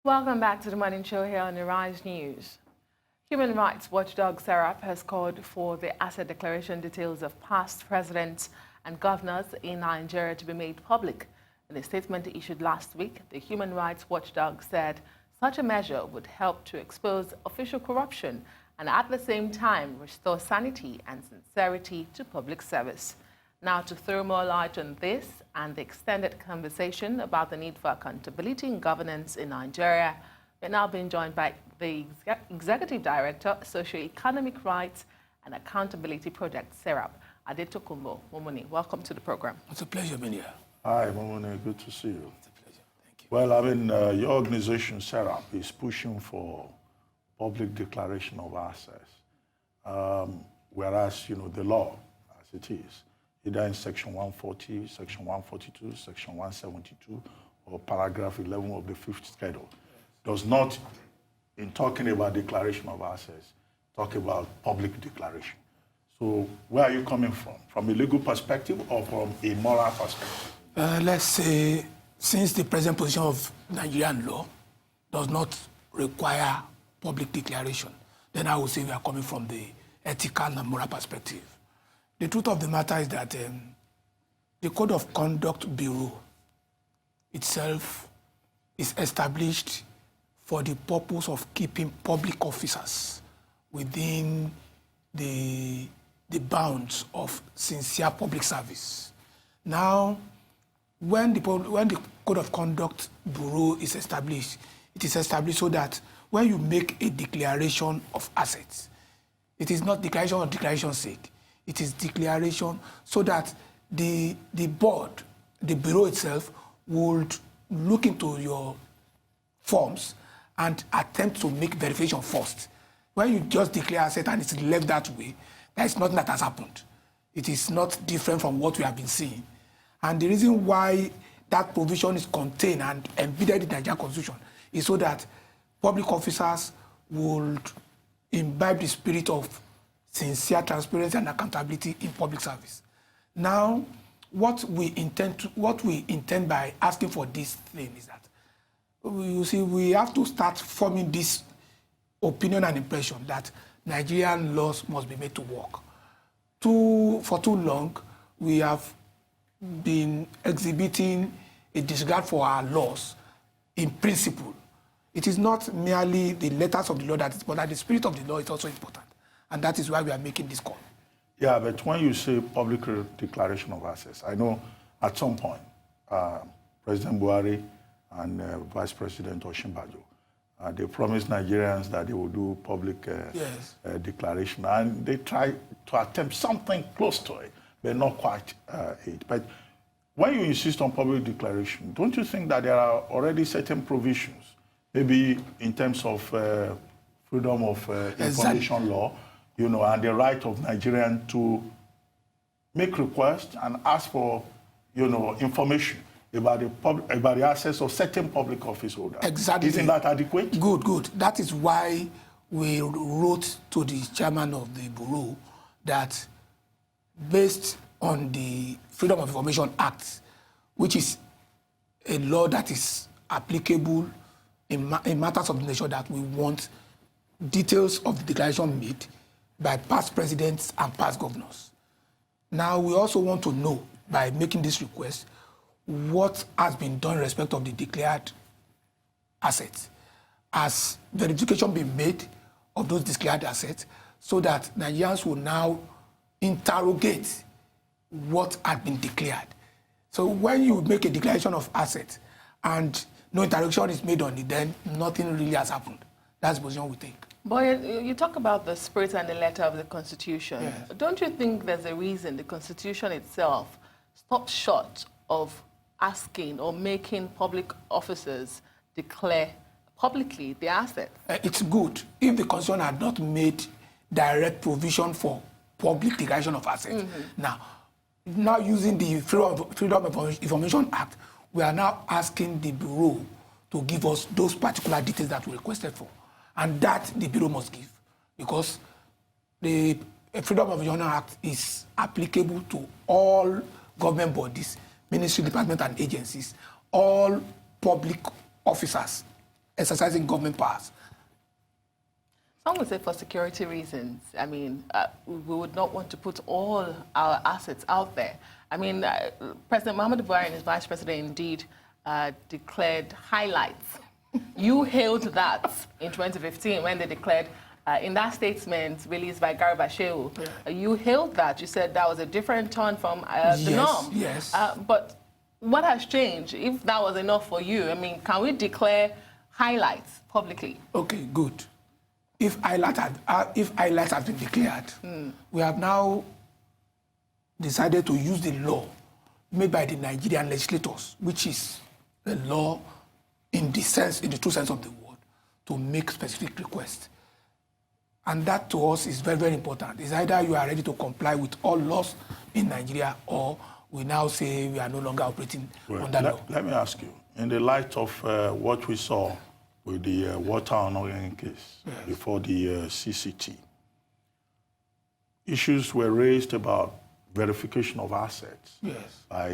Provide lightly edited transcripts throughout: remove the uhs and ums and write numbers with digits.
Welcome back to the Morning Show here on the Rise News. Human rights watchdog SERAP has called for the asset declaration details of past presidents and governors in Nigeria to be made public. In a statement issued last week, the human rights watchdog said such a measure would help to expose official corruption and at the same time restore sanity and sincerity to public service. Now, to throw more light on this and the extended conversation about the need for accountability in governance in Nigeria, we're now being joined by the Executive Director, Socio-Economic Rights and Accountability Project, SERAP, Adetokunbo Mumuni. Welcome to the program. It's a pleasure being here. Hi, Mumuni. Good to see you. It's a pleasure. Thank you. Well, your organization, SERAP, is pushing for public declaration of assets, whereas, the law, as it is, either in Section 140, Section 142, Section 172, or Paragraph 11 of the 5th Schedule, does not, in talking about declaration of assets, talk about public declaration. So where are you coming from? From a legal perspective or from a moral perspective? Let's say, since the present position of Nigerian law does not require public declaration, then I would say we are coming from the ethical and moral perspective. The truth of the matter is that the Code of Conduct Bureau itself is established for the purpose of keeping public officers within the bounds of sincere public service. Now, when the Code of Conduct Bureau is established, it is established so that when you make a declaration of assets, it is not declaration for declaration's sake. It is declaration so that the board, the bureau itself, would look into your forms and attempt to make verification first. When you just declare asset and it's left that way, there is nothing that has happened. It is not different from what we have been seeing. And the reason why that provision is contained and embedded in the Nigerian Constitution is so that public officers would imbibe the spirit of sincere transparency and accountability in public service. Now, what we intend by asking for this thing is that, you see, we have to start forming this opinion and impression that Nigerian laws must be made to work. For too long, we have been exhibiting a disregard for our laws in principle. It is not merely the letters of the law that is important, the spirit of the law is also important. And that is why we are making this call. Yeah, but when you say public declaration of assets, I know at some point, President Buhari and Vice President Osinbajo, they promised Nigerians that they will do public declaration, and they try to attempt something close to it, but not quite it. But when you insist on public declaration, don't you think that there are already certain provisions, maybe in terms of freedom of information law, and the right of Nigerians to make requests and ask for, information about the assets of certain public office holders? Exactly. Isn't that adequate? Good. That is why we wrote to the chairman of the Bureau that based on the Freedom of Information Act, which is a law that is applicable in matters of the nature that we want details of the declaration made by past presidents and past governors. Now, we also want to know, by making this request, what has been done in respect of the declared assets. Has verification been made of those declared assets so that Nigerians will now interrogate what had been declared? So when you make a declaration of assets and no interrogation is made on it, then nothing really has happened. That's the position we take. But you talk about the spirit and the letter of the Constitution. Yes. Don't you think there's a reason the Constitution itself stops short of asking or making public officers declare publicly the assets? It's good if the Constitution had not made direct provision for public declaration of assets. Now using the Freedom of Information Act, we are now asking the Bureau to give us those particular details that we requested for. And that the Bureau must give, because the Freedom of Information Act is applicable to all government bodies, ministry, department, and agencies, all public officers exercising government powers. Some would say for security reasons. I mean, we would not want to put all our assets out there. I mean, President Muhammadu Buhari and his vice president indeed declared highlights. You hailed that in 2015 when they declared, in that statement released by Garba Shehu, you hailed that. You said that was a different turn from the norm. Yes. But what has changed? If that was enough for you, I mean, can we declare highlights publicly? Okay, good. If highlights have been declared, we have now decided to use the law made by the Nigerian legislators, which is the law in the true sense of the word, to make specific requests. And that to us is very, very important. It's either you are ready to comply with all laws in Nigeria, or we now say we are no longer operating under law. Let me ask you, in the light of what we saw with the water honoring case before the CCT, issues were raised about verification of assets by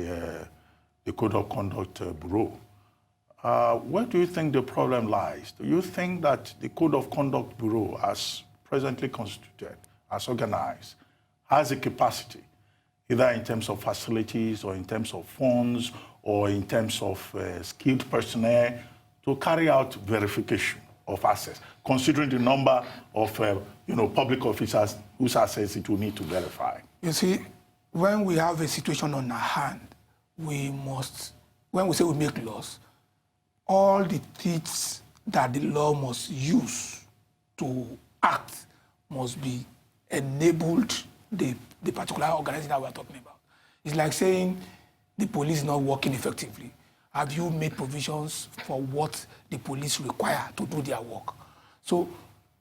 the Code of Conduct Bureau. Where do you think the problem lies? Do you think that the Code of Conduct Bureau, as presently constituted, as organized, has the capacity, either in terms of facilities or in terms of funds or in terms of skilled personnel, to carry out verification of assets, considering the number of public officers whose assets it will need to verify? You see, when we have a situation on our hand, we must, when we say we make laws, all the things that the law must use to act must be enabled the particular organization that we are talking about. It's like saying the police is not working effectively. Have you made provisions for what the police require to do their work? So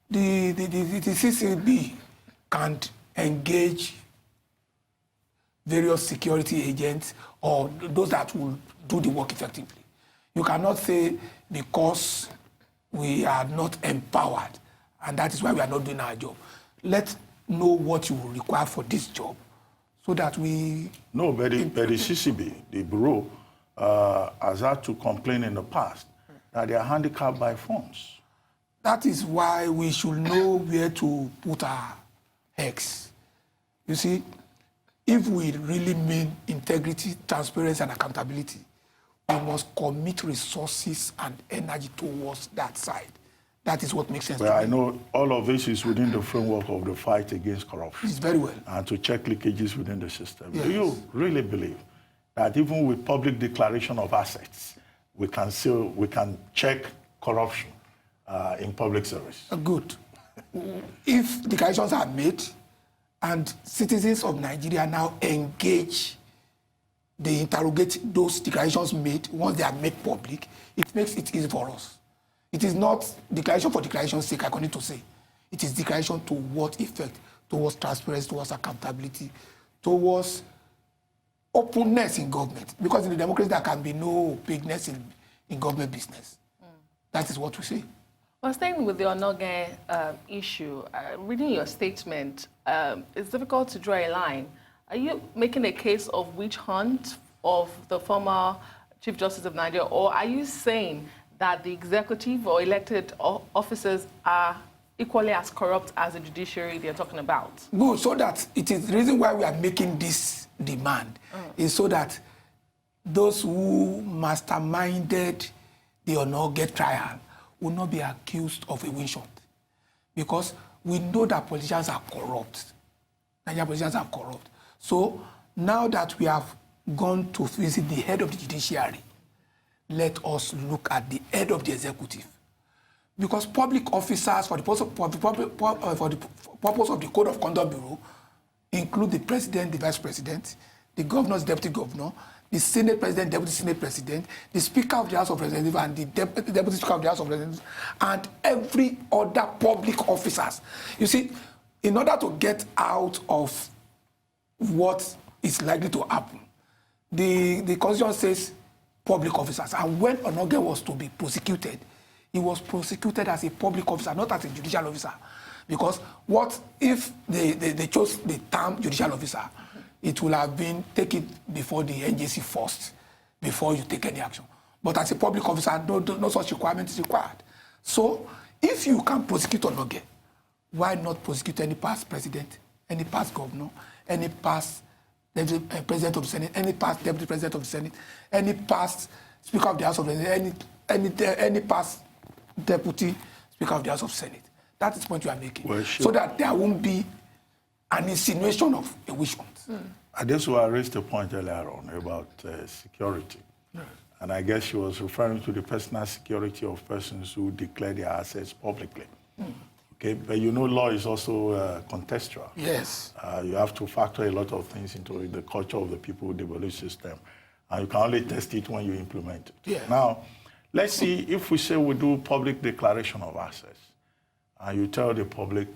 the CCB can engage various security agents or those that will do the work effectively. You cannot say because we are not empowered, and that is why we are not doing our job. Let's know what you will require for this job so that we... No, but the CCB, the Bureau, has had to complain in the past that they are handicapped by funds. That is why we should know where to put our eggs. You see, if we really mean integrity, transparency, and accountability, we must commit resources and energy towards that side. That is what makes sense. Well, I know all of this is within the framework of the fight against corruption. It's very well. And to check leakages within the system. Yes. Do you really believe that even with public declaration of assets, we can check corruption in public service? Good. If declarations are made and citizens of Nigeria now engage, they interrogate those declarations made, once they are made public, it makes it easy for us. It is not declaration for declaration's sake, I need to say. It is declaration to what effect? Towards transparency, towards accountability, towards openness in government. Because in the democracy, there can be no opaqueness in government business. That is what we say. Well, staying with the Onoge issue, reading your statement, it's difficult to draw a line. Are you making a case of witch hunt of the former Chief Justice of Nigeria, or are you saying that the executive or elected officers are equally as corrupt as the judiciary they're talking about? Good, so that it is the reason why we are making this demand is so that those who masterminded the Onoge trial will not be accused of a witch hunt. Because we know that politicians are corrupt. Nigerian politicians are corrupt. So now that we have gone to visit the head of the judiciary, let us look at the head of the executive. Because public officers, for the purpose of the Code of Conduct Bureau, include the president, the vice president, the governor's deputy governor, the Senate president, deputy Senate president, the Speaker of the House of Representatives, and the deputy Speaker of the House of Representatives, and every other public officers. You see, in order to get out of what is likely to happen, the Constitution says public officers. And when Onoge was to be prosecuted, he was prosecuted as a public officer, not as a judicial officer. Because what if they chose the term judicial officer? It will have been taken before the NJC first, before you take any action. But as a public officer, no such requirement is required. So if you can prosecute Onoge, why not prosecute any past president, any past governor, any past president of the Senate, any past deputy president of the Senate, any past speaker of the House of the Senate, any past deputy speaker of the House of Senate? That is the point you are making. Well, sure. So that there won't be an insinuation of a witch hunt. That's why I raised a point earlier on about security. And I guess she was referring to the personal security of persons who declare their assets publicly. Okay, but you know law is also contextual. Yes. You have to factor a lot of things into the culture of the people who develop the system. And you can only test it when you implement it. Yeah. Now, let's see if we say we do public declaration of assets, and you tell the public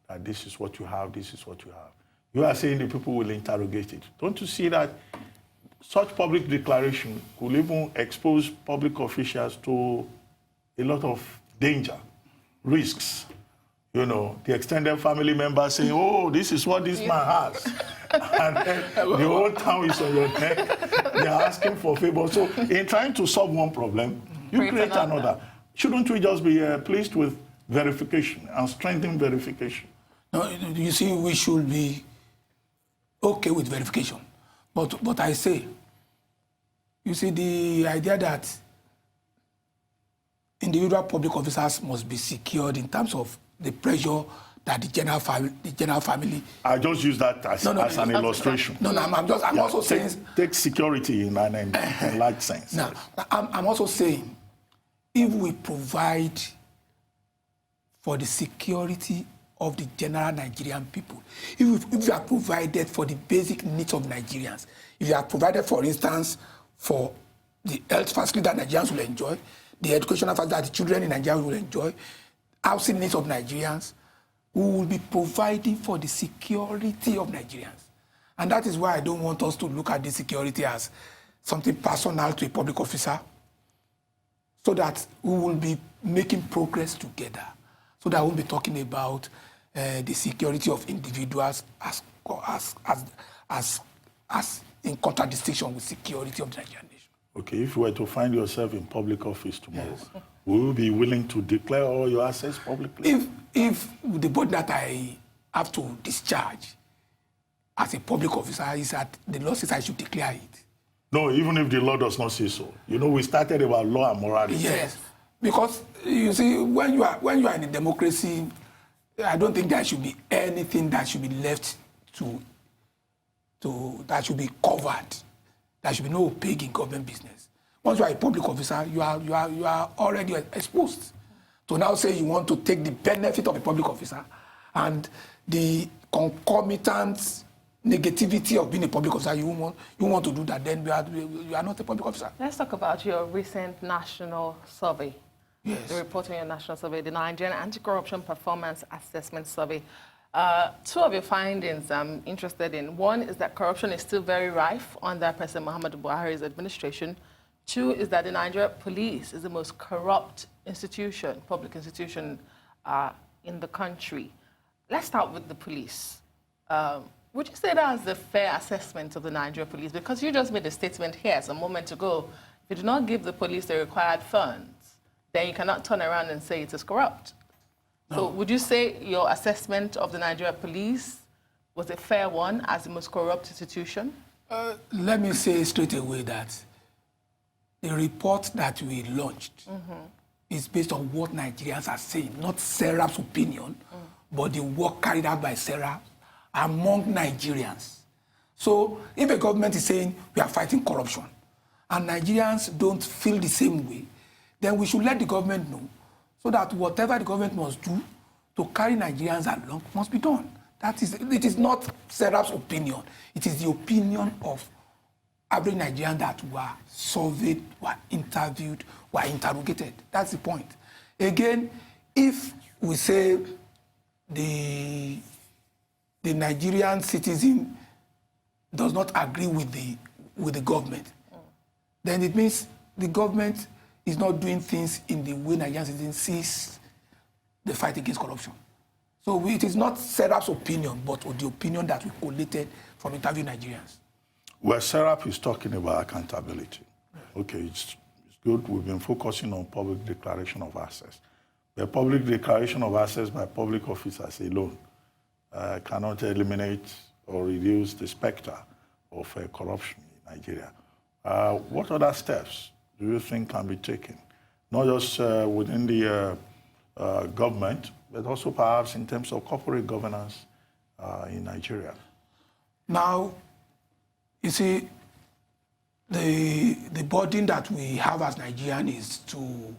that this is what you have, this is what you have. You are saying the people will interrogate it. Don't you see that such public declaration could even expose public officials to a lot of danger, risks? You know, the extended family members saying, oh, this is what this man has. And then the whole town is on your neck. They're asking for favor. So in trying to solve one problem, you create another. Shouldn't we just be pleased with verification and strengthen verification? No, you see, we should be okay with verification. But I say, you see, the idea that individual public officers must be secured in terms of the pressure that the general family. I just use that as an illustration. No, I'm also saying. Take security in an enlarged sense. Now, I'm also saying, if we provide for the security of the general Nigerian people, if we are provided for the basic needs of Nigerians, if you are provided, for instance, for the health facility that Nigerians will enjoy, the educational facility that the children in Nigeria will enjoy, housing needs of Nigerians, we will be providing for the security of Nigerians. And that is why I don't want us to look at this security as something personal to a public officer, so that we will be making progress together, so that we'll be talking about the security of individuals as in contradistinction with security of the Nigerian nation. Okay, if you were to find yourself in public office tomorrow, will you be willing to declare all your assets publicly? If the body that I have to discharge as a public officer is that the law says I should declare it. No, even if the law does not say so. You know, we started about law and morality. Yes, because you see, when you are in a democracy, I don't think there should be anything that should be left that should be covered. There should be no opaque in government business. Once you are a public officer, you are already exposed. To now say you want to take the benefit of a public officer and the concomitant negativity of being a public officer, you want to do that, then you are not a public officer. Let's talk about your recent national survey. Yes. The report on your national survey, the Nigerian Anticorruption Performance Assessment Survey. Two of your findings I'm interested in. One is that corruption is still very rife under President Muhammadu Buhari's administration. Two is that the Nigerian police is the most corrupt institution, public institution in the country. Let's start with the police. Would you say that is a fair assessment of the Nigerian police? Because you just made a statement here a moment ago. If you do not give the police the required funds, then you cannot turn around and say it is corrupt. No. So would you say your assessment of the Nigerian police was a fair one as the most corrupt institution? Let me say straight away that the report that we launched is based on what Nigerians are saying, not SERAP's opinion, but the work carried out by SERAP among Nigerians. So if a government is saying we are fighting corruption and Nigerians don't feel the same way, then we should let the government know, so that whatever the government must do to carry Nigerians along must be done. It is not SERAP's opinion. It is the opinion of average Nigerians that were surveyed, were interviewed, were interrogated. That's the point. Again, if we say the Nigerian citizen does not agree with the government, then it means the government is not doing things in the way Nigerian citizens sees the fight against corruption. So it is not SERAP's opinion, but the opinion that we collated from interviewing Nigerians. Well, SERAP is talking about accountability. Okay, it's good. We've been focusing on public declaration of assets. The public declaration of assets by public officers alone cannot eliminate or reduce the specter of corruption in Nigeria. What other steps do you think can be taken, not just within the government, but also perhaps in terms of corporate governance in Nigeria? Now, you see, the burden that we have as Nigerians is to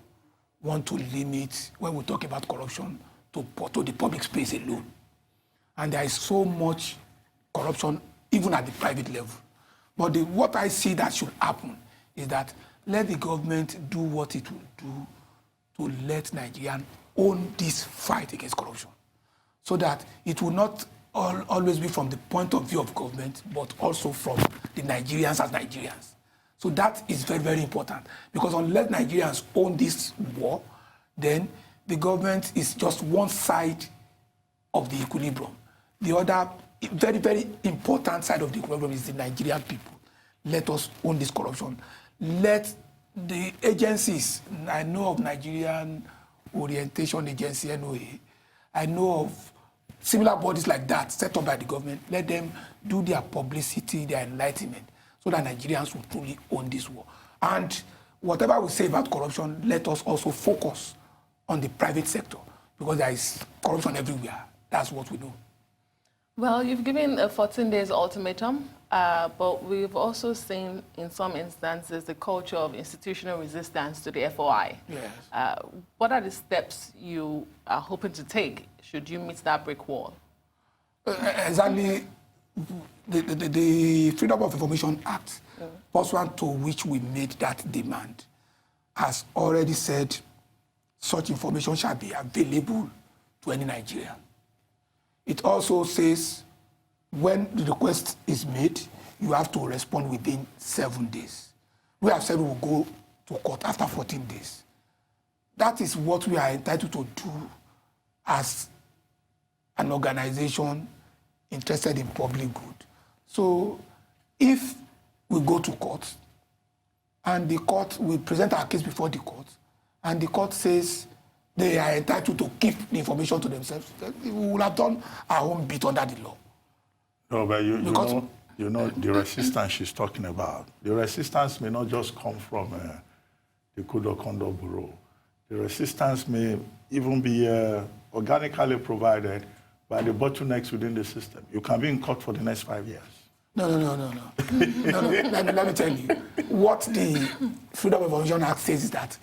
want to limit, when we talk about corruption, to the public space alone. And there is so much corruption, even at the private level. But what I see that should happen is that let the government do what it will do to let Nigerians own this fight against corruption, so that it will not always be from the point of view of government, but also from the Nigerians as Nigerians. So that is very, very important, because unless Nigerians own this war, then the government is just one side of the equilibrium. The other very, very important side of the equilibrium is the Nigerian people. Let us own this corruption. Let the agencies, I know of Nigerian Orientation Agency, NOA, I know of similar bodies like that set up by the government, let them do their publicity, their enlightenment, so that Nigerians will truly own this war. And whatever we say about corruption, let us also focus on the private sector, because there is corruption everywhere. That's what we know. Well, you've given a 14 days ultimatum, but we've also seen in some instances the culture of institutional resistance to the FOI. Yes. What are the steps you are hoping to take should you meet that brick wall? Exactly. The Freedom of Information Act, pursuant to which we made that demand, has already said such information shall be available to any Nigerian. It also says when the request is made, you have to respond within 7 days. We have said we will go to court after 14 days. That is what we are entitled to do as an organization interested in public good. So if we go to court and the court, we present our case before the court, and the court says they are entitled to keep the information to themselves, we will have done our own bit under the law. No, but you know the resistance she's talking about. The resistance may not just come from the Code of Conduct Bureau. The resistance may even be organically provided by the bottlenecks within the system. You can be in court for the next 5 years. No. Let me tell you. What the Freedom of Information Act says is that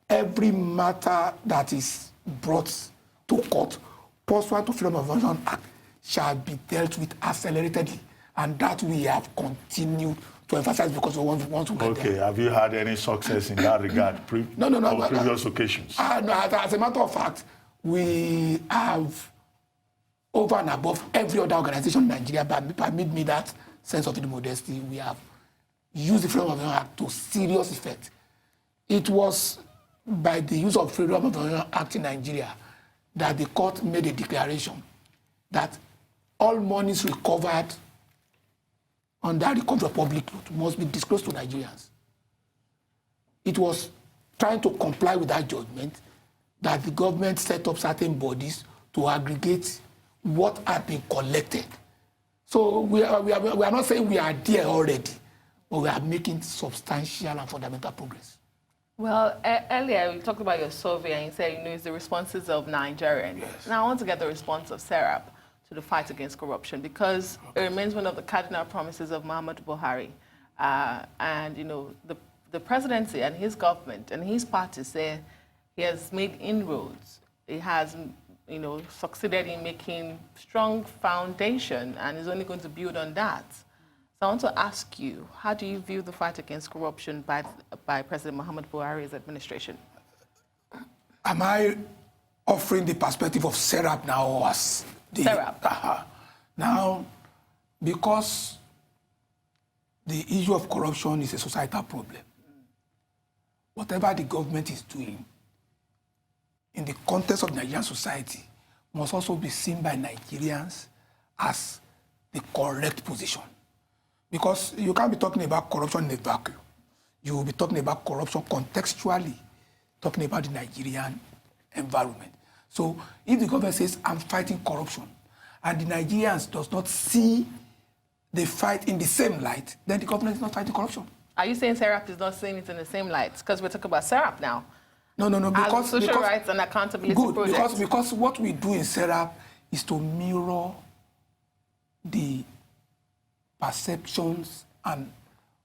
every matter that is brought to court pursuant to Freedom of Information Act shall be dealt with acceleratedly. And that we have continued to emphasize because we want to get there. Okay, have you had any success in that regard on previous occasions? No, as a matter of fact, we have, over and above every other organization in Nigeria, but permit me that sense of modesty, we have used the Freedom of Information Act to serious effect. It was by the use of Freedom of Information Act in Nigeria that the court made a declaration that all monies recovered under the Recovery of Public Loot must be disclosed to Nigerians. It was trying to comply with that judgment that the government set up certain bodies to aggregate what had been collected. So we are not saying we are there already, but we are making substantial and fundamental progress. Well, earlier we talked about your survey and you said, it's the responses of Nigerians. Yes. Now I want to get the response of SERAP to the fight against corruption, because it remains one of the cardinal promises of Muhammadu Buhari. And the presidency and his government and his party say he has made inroads. He has succeeded in making strong foundation and is only going to build on that. So I want to ask you, how do you view the fight against corruption by President Muhammadu Buhari's administration? Am I offering the perspective of SERAP now, or as the SERAP? Now, because the issue of corruption is a societal problem, whatever the government is doing in the context of Nigerian society must also be seen by Nigerians as the correct position. Because you can't be talking about corruption in a vacuum. You will be talking about corruption contextually, talking about the Nigerian environment. So if the government says, I'm fighting corruption, and the Nigerians does not see the fight in the same light, then the government is not fighting corruption. Are you saying SERAP is not seeing it in the same light? Because we're talking about SERAP now. No, because... As social rights and accountability project. Because what we do in SERAP is to mirror the perceptions and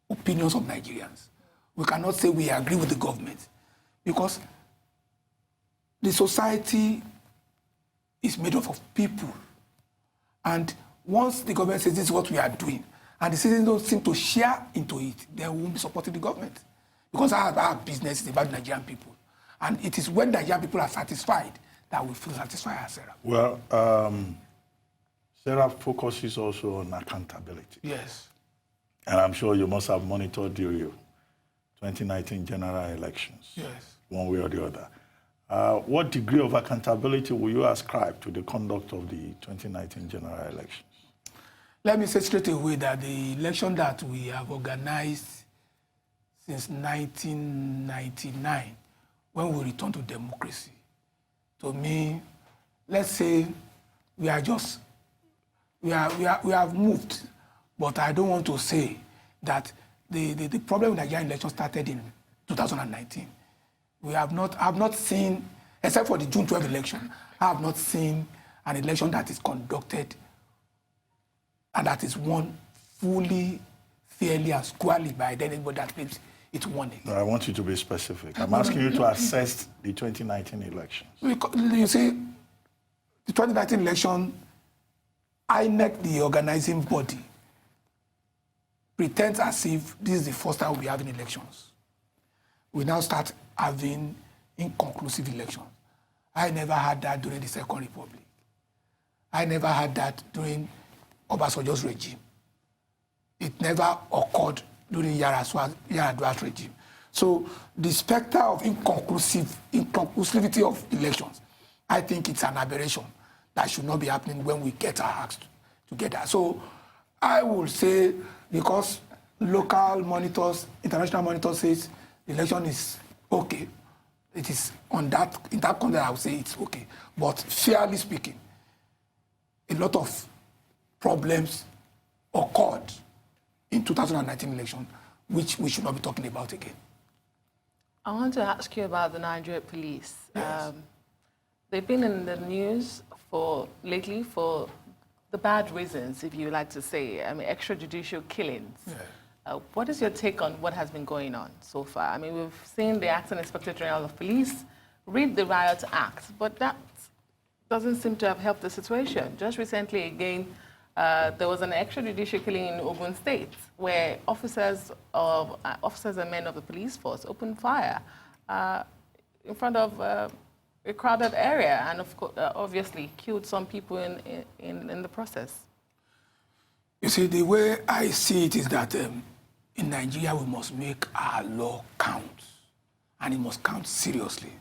opinions of Nigerians. We cannot say we agree with the government because the society is made up of people. And once the government says this is what we are doing, and the citizens don't seem to share into it, then we won't be supporting the government. Because our business is about Nigerian people. And it is when Nigerian people are satisfied that we feel satisfied as SERAP. Well, SERAP focuses also on accountability. Yes. And I'm sure you must have monitored the 2019 general elections. Yes. One way or the other. What degree of accountability will you ascribe to the conduct of the 2019 general elections? Let me say straight away that the election that we have organized since 1999, when we returned to democracy, to me, let's say we have moved, but I don't want to say that the problem with Nigerian election started in 2019. I have not seen, except for the June 12 election, I have not seen an election that is conducted and that is won fully, fairly, and squarely by anybody that claims it won it. No, I want you to be specific. I'm asking you to assess the 2019 elections. You see, the 2019 election, INEC, the organizing body, pretends as if this is the first time we'll be having elections. We now start having inconclusive elections. I never had that during the Second Republic. I never had that during Obasanjo's regime. It never occurred during Yar'Adua's regime. So the specter of inconclusivity of elections, I think it's an aberration that should not be happening when we get our acts together. So I would say, because local monitors, international monitors says the election is okay, it is in that context I would say it's okay. But fairly speaking, a lot of problems occurred in 2019 election, which we should not be talking about again. I want to ask you about the Nigeria police. Yes. They've been in the news lately for the bad reasons, if you like to say. I mean, extrajudicial killings. Yeah. What is your take on what has been going on so far? I mean, we've seen the Acting Inspector General of Police read the Riot Act, but that doesn't seem to have helped the situation. Just recently, again, there was an extrajudicial killing in Ogun State where officers and men of the police force opened fire in front of a crowded area and, of course, obviously killed some people in the process. You see, the way I see it is that in Nigeria, we must make our law count, and it must count seriously.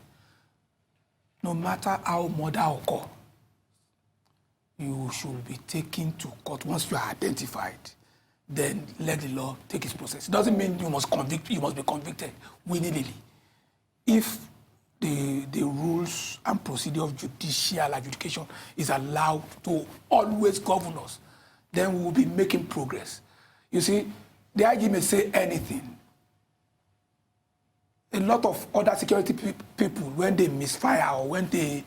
No matter how murder occurs, you should be taken to court once you are identified. Then let the law take its process. It doesn't mean you must be convicted willy-nilly. If the rules and procedure of judicial adjudication is allowed to always govern us, then we will be making progress. You see, the IG may say anything. A lot of other security people, when they misfire or when they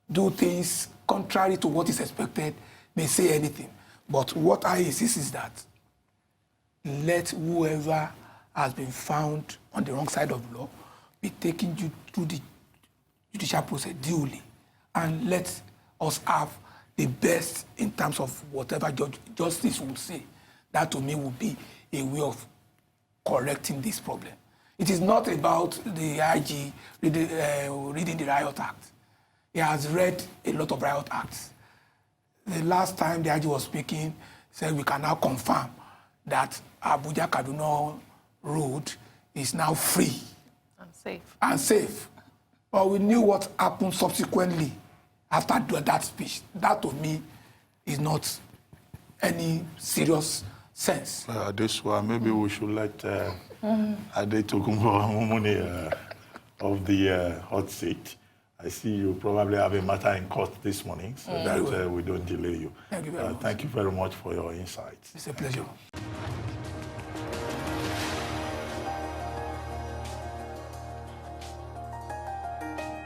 do things contrary to what is expected, may say anything. But what I insist is that let whoever has been found on the wrong side of the law be taken through the judicial process duly, and let us have the best in terms of whatever justice will say. That to me would be a way of correcting this problem. It is not about the IG reading the Riot Act. He has read a lot of Riot Acts. The last time the IG was speaking, said we can now confirm that Abuja-Kaduna road is now free. And safe. But we knew what happened subsequently after that speech. That to me is not any serious sense. This one, maybe we should let Adetokunbo Mumuni of the hot seat I see you probably have a matter in court this morning, so that we don't delay you. Thank you very much. Thank you very much for your insights. It's a pleasure.